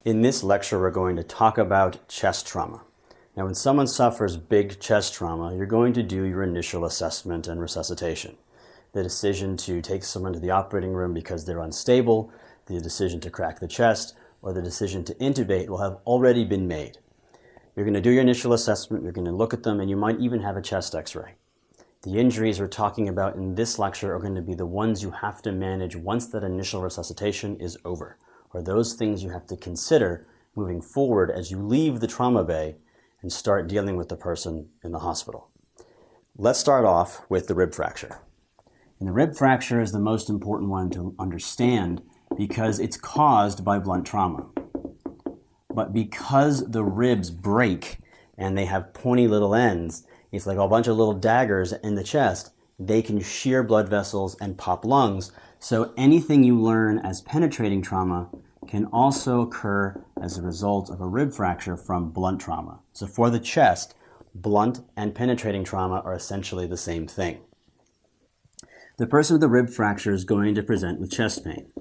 In this lecture, we're going to talk about chest trauma. Now, when someone suffers big chest trauma, you're going to do your initial assessment and resuscitation. The decision to take someone to the operating room because they're unstable, the decision to crack the chest, or the decision to intubate will have already been made. You're going to do your initial assessment, you're going to look at them, and you might even have a chest x-ray. The injuries we're talking about in this lecture are going to be the ones you have to manage once that initial resuscitation is over, or those things you have to consider moving forward as you leave the trauma bay and start dealing with the person in the hospital. Let's start off with the rib fracture. And the rib fracture is the most important one to understand because it's caused by blunt trauma. But because the ribs break and they have pointy little ends, it's like a bunch of little daggers in the chest, they can shear blood vessels and pop lungs. So anything you learn as penetrating trauma can also occur as a result of a rib fracture from blunt trauma. So for the chest, blunt and penetrating trauma are essentially the same thing. The person with the rib fracture is going to present with chest pain.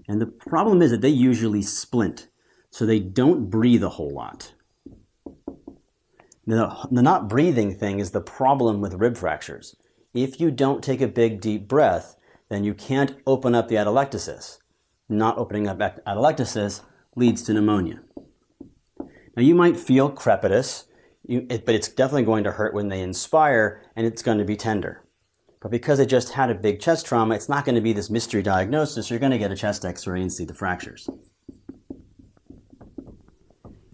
And the problem is that they usually splint, so they don't breathe a whole lot. The not breathing thing is the problem with rib fractures. If you don't take a big deep breath, then you can't open up the atelectasis. Not opening up atelectasis leads to pneumonia. Now you might feel crepitus, but it's definitely going to hurt when they inspire, and it's going to be tender. But because they just had a big chest trauma, it's not going to be this mystery diagnosis. You're going to get a chest x-ray and see the fractures.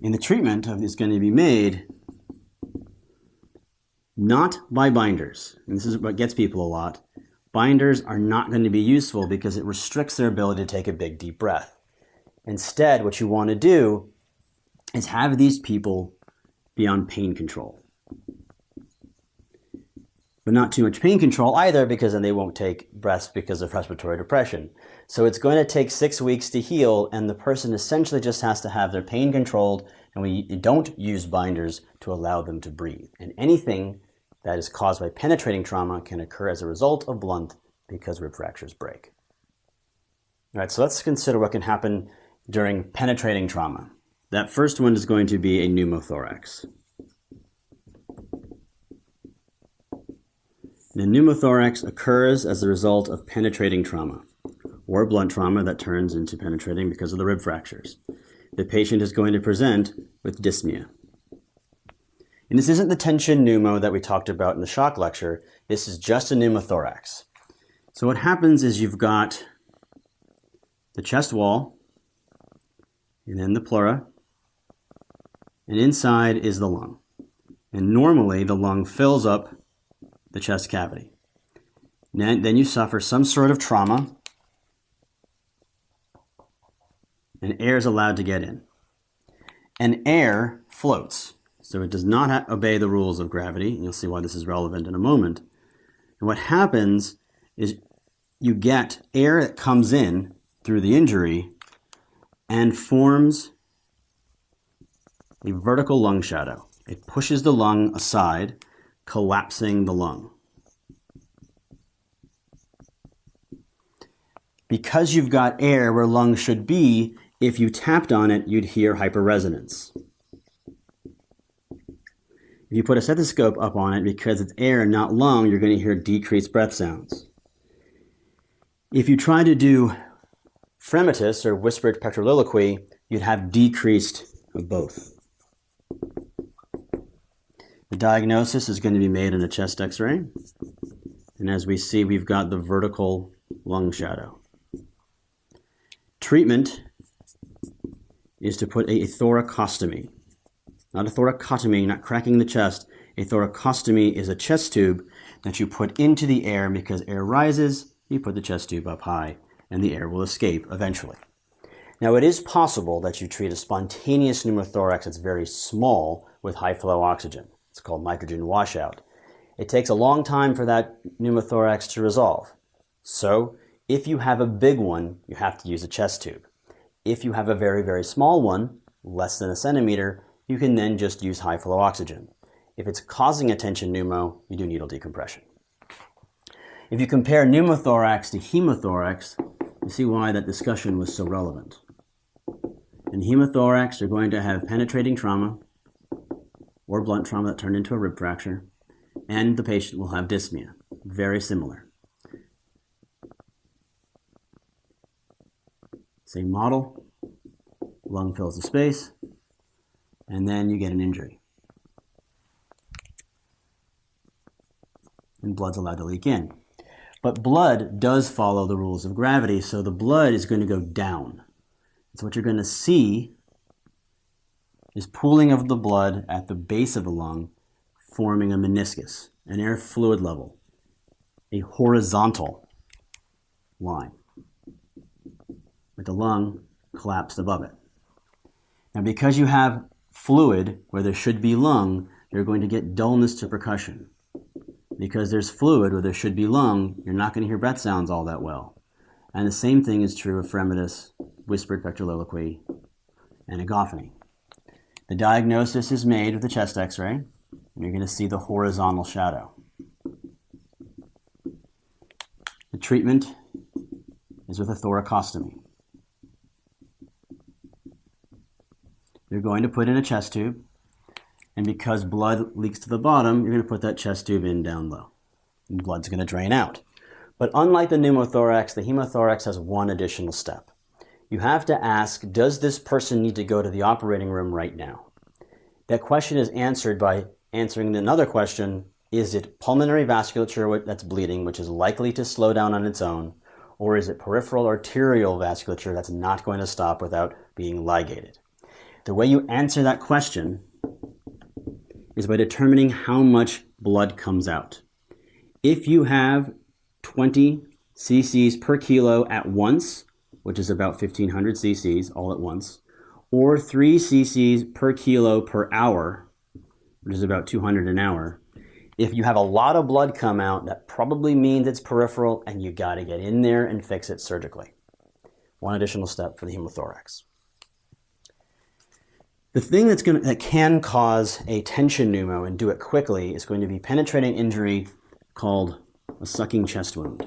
And the treatment is going to be made not by binders. And this is what gets people a lot. Binders are not going to be useful because it restricts their ability to take a big deep breath. Instead, what you want to do is have these people be on pain control. But not too much pain control either, because then they won't take breaths because of respiratory depression. So it's going to take 6 weeks to heal, and the person essentially just has to have their pain controlled, and we don't use binders to allow them to breathe. And anything that is caused by penetrating trauma can occur as a result of blunt because rib fractures break. All right, so let's consider what can happen during penetrating trauma. That first one is going to be a pneumothorax. The pneumothorax occurs as a result of penetrating trauma or blunt trauma that turns into penetrating because of the rib fractures. The patient is going to present with dyspnea. And this isn't the tension pneumo that we talked about in the shock lecture. This is just a pneumothorax. So what happens is you've got the chest wall, and then the pleura, and inside is the lung. And normally the lung fills up the chest cavity. Then you suffer some sort of trauma, and air is allowed to get in. And air floats. So it does not obey the rules of gravity. You'll see why this is relevant in a moment. And what happens is you get air that comes in through the injury and forms a vertical lung shadow. It pushes the lung aside, collapsing the lung. Because you've got air where lungs should be, if you tapped on it, you'd hear hyperresonance. If you put a stethoscope up on it, because it's air and not lung, you're going to hear decreased breath sounds. If you try to do fremitus, or whispered pectoraliloquy, you'd have decreased of both. The diagnosis is going to be made in a chest x-ray. And as we see, we've got the vertical lung shadow. Treatment is to put a thoracostomy. Not a thoracotomy, not cracking the chest. A thoracostomy is a chest tube that you put into the air, because air rises, you put the chest tube up high, and the air will escape eventually. Now, it is possible that you treat a spontaneous pneumothorax that's very small with high flow oxygen. It's called nitrogen washout. It takes a long time for that pneumothorax to resolve. So, if you have a big one, you have to use a chest tube. If you have a very, very small one, less than a centimeter, you can then just use high flow oxygen. If it's causing a tension pneumo, you do needle decompression. If you compare pneumothorax to hemothorax, you see why that discussion was so relevant. In hemothorax, you're going to have penetrating trauma or blunt trauma that turned into a rib fracture, and the patient will have dyspnea. Very similar. Same model, lung fills the space, and then you get an injury. And blood's allowed to leak in. But blood does follow the rules of gravity, so the blood is going to go down. So what you're going to see is pooling of the blood at the base of the lung, forming a meniscus, an air fluid level, a horizontal line, with the lung collapsed above it. Now, because you have fluid where there should be lung, you're going to get dullness to percussion. Because there's fluid where there should be lung, you're not going to hear breath sounds all that well. And the same thing is true of fremitus, whispered pectoroliloquy, and agophony. The diagnosis is made with the chest x-ray, and you're going to see the horizontal shadow. The treatment is with a thoracostomy. You're going to put in a chest tube, and because blood leaks to the bottom, you're going to put that chest tube in down low. And blood's going to drain out. But unlike the pneumothorax, the hemothorax has one additional step. You have to ask, does this person need to go to the operating room right now? That question is answered by answering another question, is it pulmonary vasculature that's bleeding, which is likely to slow down on its own, or is it peripheral arterial vasculature that's not going to stop without being ligated? The way you answer that question is by determining how much blood comes out. If you have 20 cc's per kilo at once, which is about 1,500 cc's all at once, or 3 cc's per kilo per hour, which is about 200 an hour, if you have a lot of blood come out, that probably means it's peripheral and you got to get in there and fix it surgically. One additional step for the hemothorax. The thing that can cause a tension pneumo and do it quickly is going to be penetrating injury called a sucking chest wound.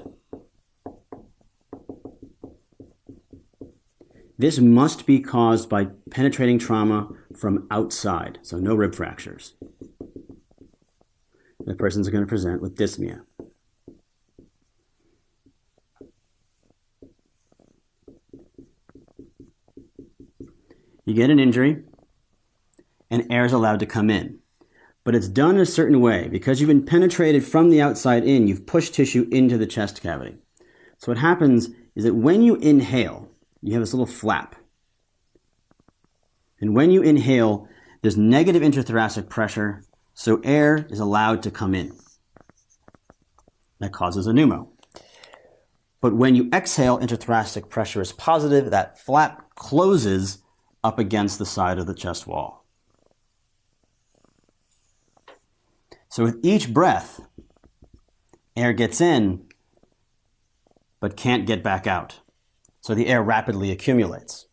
This must be caused by penetrating trauma from outside, so no rib fractures. The person's going to present with dyspnea. You get an injury, and air is allowed to come in. But it's done a certain way. Because you've been penetrated from the outside in, you've pushed tissue into the chest cavity. So what happens is that when you inhale, you have this little flap. And when you inhale, there's negative intrathoracic pressure, so air is allowed to come in. That causes a pneumo. But when you exhale, intrathoracic pressure is positive, that flap closes up against the side of the chest wall. So with each breath, air gets in, but can't get back out. So the air rapidly accumulates.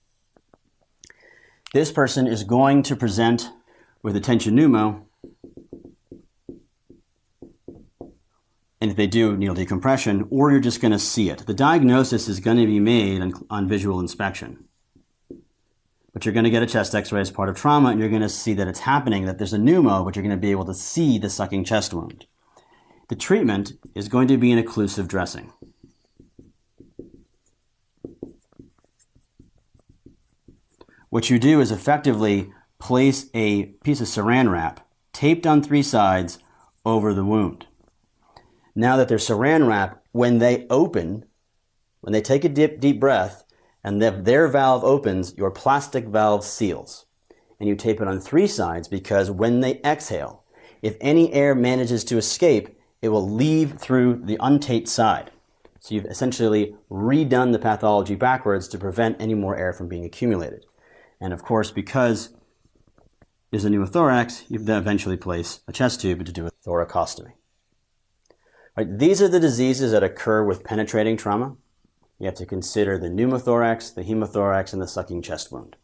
This person is going to present with a tension pneumo, and if they do, needle decompression, or you're just going to see it. The diagnosis is going to be made on visual inspection. But you're going to get a chest x-ray as part of trauma, and you're going to see that it's happening, that there's a pneumo, but you're going to be able to see the sucking chest wound. The treatment is going to be an occlusive dressing. What you do is effectively place a piece of saran wrap taped on 3 sides over the wound. Now that there's saran wrap, when they open, when they take a deep breath, and their valve opens, your plastic valve seals. And you tape it on 3 sides because when they exhale, if any air manages to escape, it will leave through the untaped side. So you've essentially redone the pathology backwards to prevent any more air from being accumulated. And of course, because there's a pneumothorax, you then eventually place a chest tube to do a thoracostomy. Right, these are the diseases that occur with penetrating trauma. You have to consider the pneumothorax, the hemothorax, and the sucking chest wound,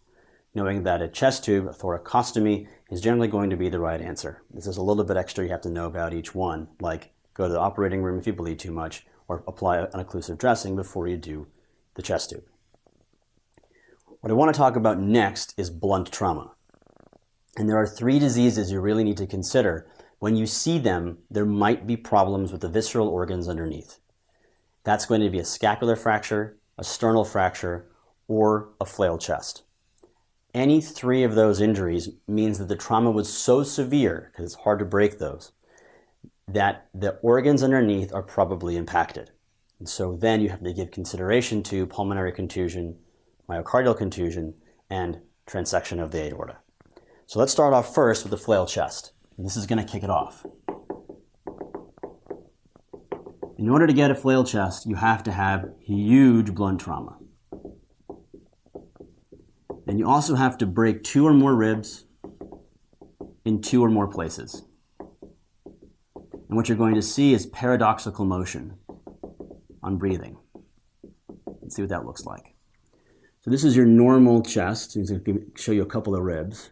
knowing that a chest tube, a thoracostomy, is generally going to be the right answer. This is a little bit extra you have to know about each one, like go to the operating room if you bleed too much, or apply an occlusive dressing before you do the chest tube. What I want to talk about next is blunt trauma. And there are 3 diseases you really need to consider. When you see them, there might be problems with the visceral organs underneath. That's going to be a scapular fracture, a sternal fracture, or a flail chest. Any 3 of those injuries means that the trauma was so severe, because it's hard to break those, that the organs underneath are probably impacted. And so then you have to give consideration to pulmonary contusion, myocardial contusion, and transection of the aorta. So let's start off first with the flail chest. And this is going to kick it off. In order to get a flail chest, you have to have huge blunt trauma. And you also have to break 2 or more ribs in 2 or more places. And what you're going to see is paradoxical motion on breathing. Let's see what that looks like. So this is your normal chest. I'm going to show you a couple of ribs.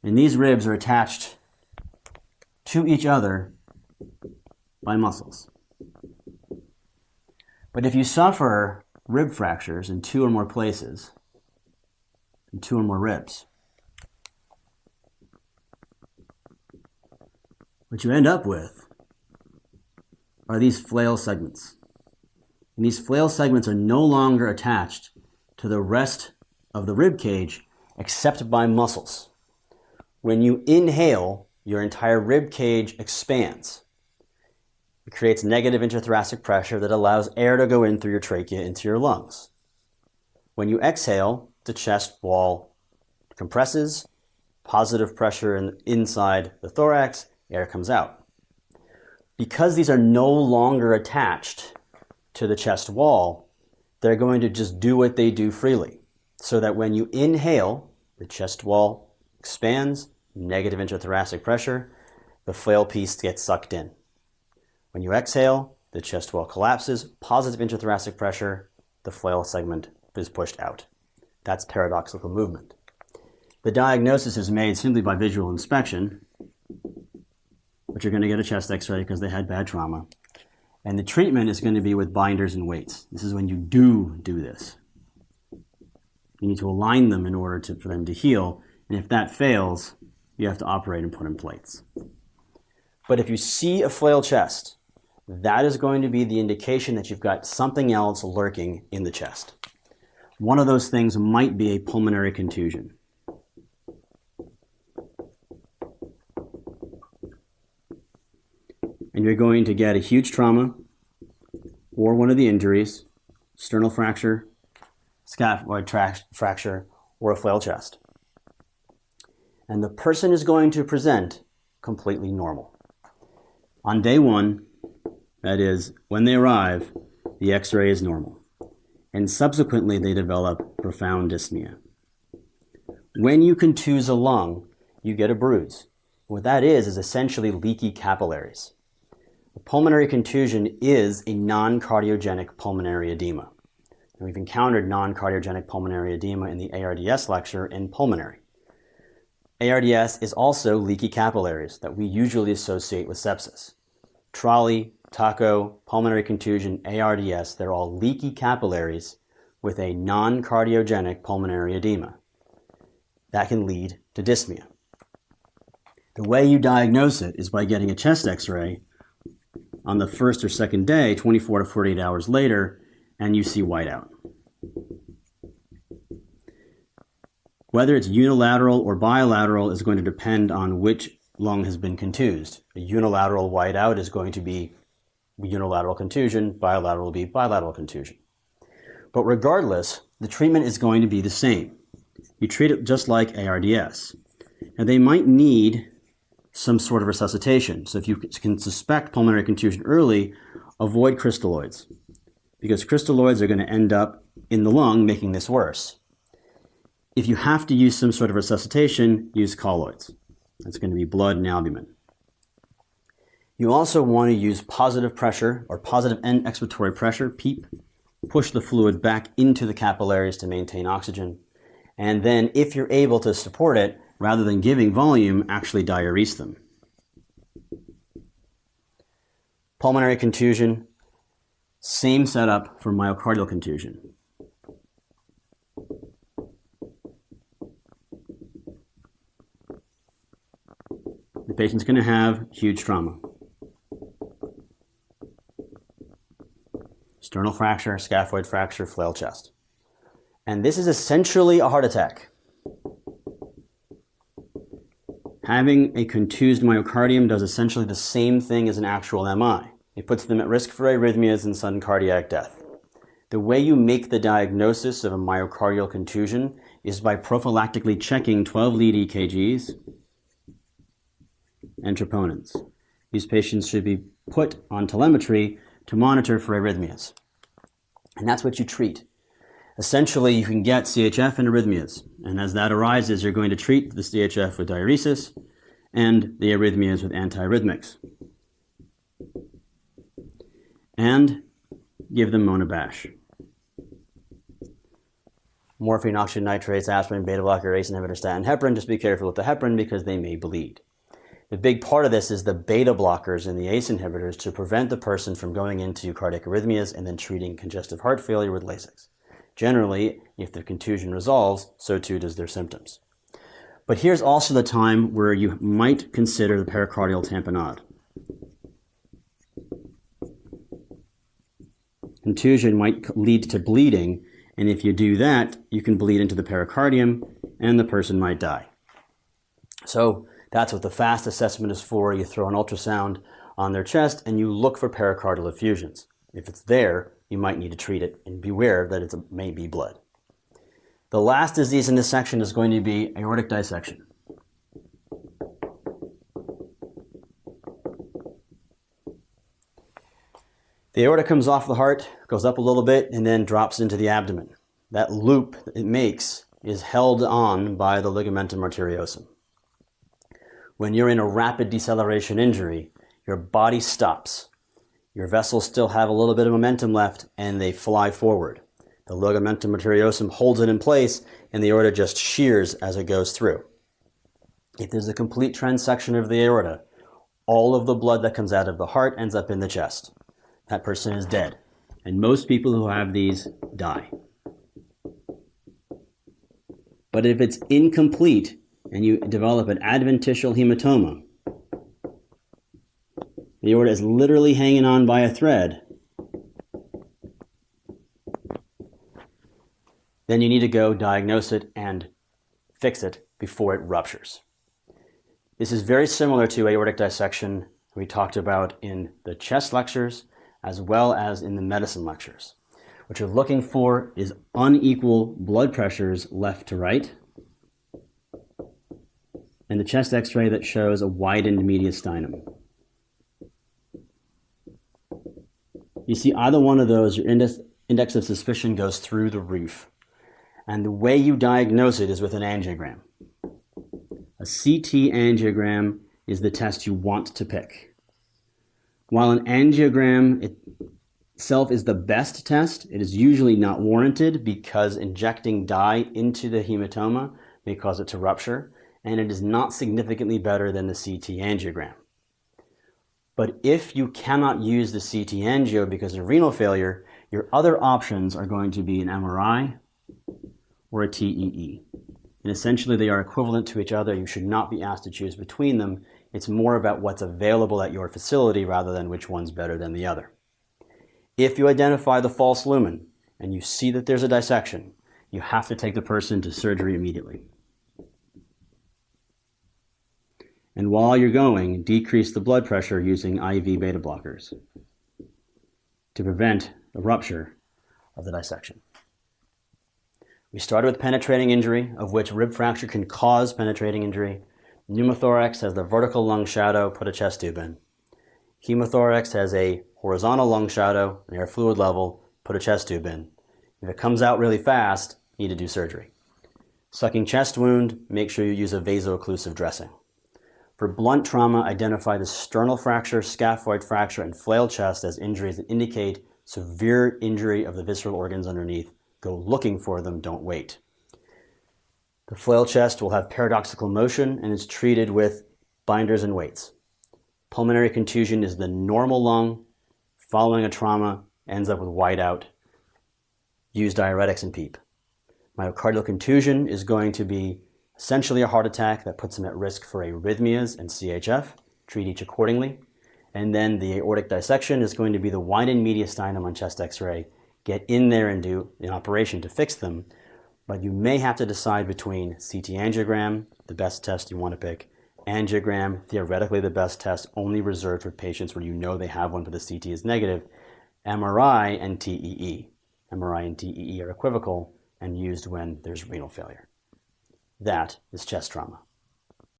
And these ribs are attached to each other by muscles. But if you suffer rib fractures in 2 or more places, in 2 or more ribs, what you end up with are these flail segments. And these flail segments are no longer attached to the rest of the rib cage except by muscles. When you inhale, your entire rib cage expands. It creates negative intrathoracic pressure that allows air to go in through your trachea into your lungs. When you exhale, the chest wall compresses, positive pressure inside the thorax, air comes out. Because these are no longer attached to the chest wall, they're going to just do what they do freely. So that when you inhale, the chest wall expands, negative intrathoracic pressure, the flail piece gets sucked in. When you exhale, the chest wall collapses, positive intrathoracic pressure, the flail segment is pushed out. That's paradoxical movement. The diagnosis is made simply by visual inspection, but you're going to get a chest x-ray because they had bad trauma. And the treatment is going to be with binders and weights. This is when you do this. You need to align them in order for them to heal. And if that fails, you have to operate and put in plates. But if you see a flail chest, that is going to be the indication that you've got something else lurking in the chest. One of those things might be a pulmonary contusion. And you're going to get a huge trauma or one of the injuries, sternal fracture, scaphoid fracture, or a flail chest. And the person is going to present completely normal. On day 1, that is, when they arrive, the x-ray is normal. And subsequently, they develop profound dyspnea. When you contuse a lung, you get a bruise. What that is essentially leaky capillaries. A pulmonary contusion is a non-cardiogenic pulmonary edema. And we've encountered non-cardiogenic pulmonary edema in the ARDS lecture in pulmonary. ARDS is also leaky capillaries that we usually associate with sepsis. Trolley, taco, pulmonary contusion, ARDS, they're all leaky capillaries with a non-cardiogenic pulmonary edema. That can lead to dyspnea. The way you diagnose it is by getting a chest x-ray on the first or second day, 24 to 48 hours later, and you see whiteout. Whether it's unilateral or bilateral is going to depend on which lung has been contused. A unilateral whiteout is going to be unilateral contusion, bilateral will be bilateral contusion. But regardless, the treatment is going to be the same. You treat it just like ARDS. Now they might need some sort of resuscitation. So if you can suspect pulmonary contusion early, avoid crystalloids, because crystalloids are going to end up in the lung making this worse. If you have to use some sort of resuscitation, use colloids. That's going to be blood and albumin. You also want to use positive pressure or positive end expiratory pressure, PEEP. Push the fluid back into the capillaries to maintain oxygen. And then if you're able to support it, rather than giving volume, actually diurese them. Pulmonary contusion, same setup for myocardial contusion. the patient's going to have huge trauma. Sternal fracture, scaphoid fracture, flail chest. And this is essentially a heart attack. Having a contused myocardium does essentially the same thing as an actual MI. It puts them at risk for arrhythmias and sudden cardiac death. The way you make the diagnosis of a myocardial contusion is by prophylactically checking 12-lead EKGs and troponins. These patients should be put on telemetry to monitor for arrhythmias. And that's what you treat. Essentially, you can get CHF and arrhythmias. And as that arises, you're going to treat the CHF with diuresis and the arrhythmias with antiarrhythmics. And give them Monabash. Morphine, oxygen nitrates, aspirin, beta blocker, ACE inhibitor, statin, heparin. Just be careful with the heparin because they may bleed. The big part of this is the beta blockers and the ACE inhibitors to prevent the person from going into cardiac arrhythmias and then treating congestive heart failure with Lasix. Generally, if the contusion resolves, so too does their symptoms. But here's also the time where you might consider the pericardial tamponade. Contusion might lead to bleeding, and if you do that, you can bleed into the pericardium and the person might die. So that's what the FAST assessment is for. You throw an ultrasound on their chest and you look for pericardial effusions. If it's there, you might need to treat it and beware that it may be blood. The last disease in this section is going to be aortic dissection. The aorta comes off the heart, goes up a little bit, and then drops into the abdomen. That loop that it makes is held on by the ligamentum arteriosum. When you're in a rapid deceleration injury, your body stops. Your vessels still have a little bit of momentum left, and they fly forward. The ligamentum arteriosum holds it in place, and the aorta just shears as it goes through. If there's a complete transection of the aorta, all of the blood that comes out of the heart ends up in the chest. That person is dead. And most people who have these die. But if it's incomplete and you develop an adventitial hematoma, the aorta is literally hanging on by a thread, then you need to go diagnose it and fix it before it ruptures. This is very similar to aortic dissection we talked about in the chest lectures as well as in the medicine lectures. What you're looking for is unequal blood pressures left to right, and the chest x-ray that shows a widened mediastinum. You see either one of those, your index of suspicion goes through the roof. And the way you diagnose it is with an angiogram. A CT angiogram is the test you want to pick. While an angiogram itself is the best test, it is usually not warranted because injecting dye into the hematoma may cause it to rupture, and it is not significantly better than the CT angiogram. But if you cannot use the CT angio because of renal failure, your other options are going to be an MRI or a TEE. And essentially they are equivalent to each other. You should not be asked to choose between them. It's more about what's available at your facility rather than which one's better than the other. If you identify the false lumen and you see that there's a dissection, you have to take the person to surgery immediately. And while you're going, decrease the blood pressure using IV beta blockers to prevent the rupture of the dissection. We started with penetrating injury, of which rib fracture can cause penetrating injury. Pneumothorax has the vertical lung shadow, put a chest tube in. Hemothorax has a horizontal lung shadow, an air fluid level, put a chest tube in. If it comes out really fast, you need to do surgery. Sucking chest wound, make sure you use a vaso-occlusive dressing. For blunt trauma, identify the sternal fracture, scaphoid fracture, and flail chest as injuries that indicate severe injury of the visceral organs underneath. Go looking for them, don't wait. The flail chest will have paradoxical motion and is treated with binders and weights. Pulmonary contusion is the normal lung following a trauma, ends up with whiteout. Use diuretics and PEEP. Myocardial contusion is going to be Essentially a heart attack that puts them at risk for arrhythmias and CHF. Treat each accordingly. And then the aortic dissection is going to be the widen mediastinum on chest x-ray. Get in there and do an operation to fix them. But you may have to decide between CT angiogram, the best test you want to pick, angiogram, theoretically the best test, only reserved for patients where you know they have one but the CT is negative, MRI and TEE. MRI and TEE are equivocal and used when there's renal failure. That is chest trauma.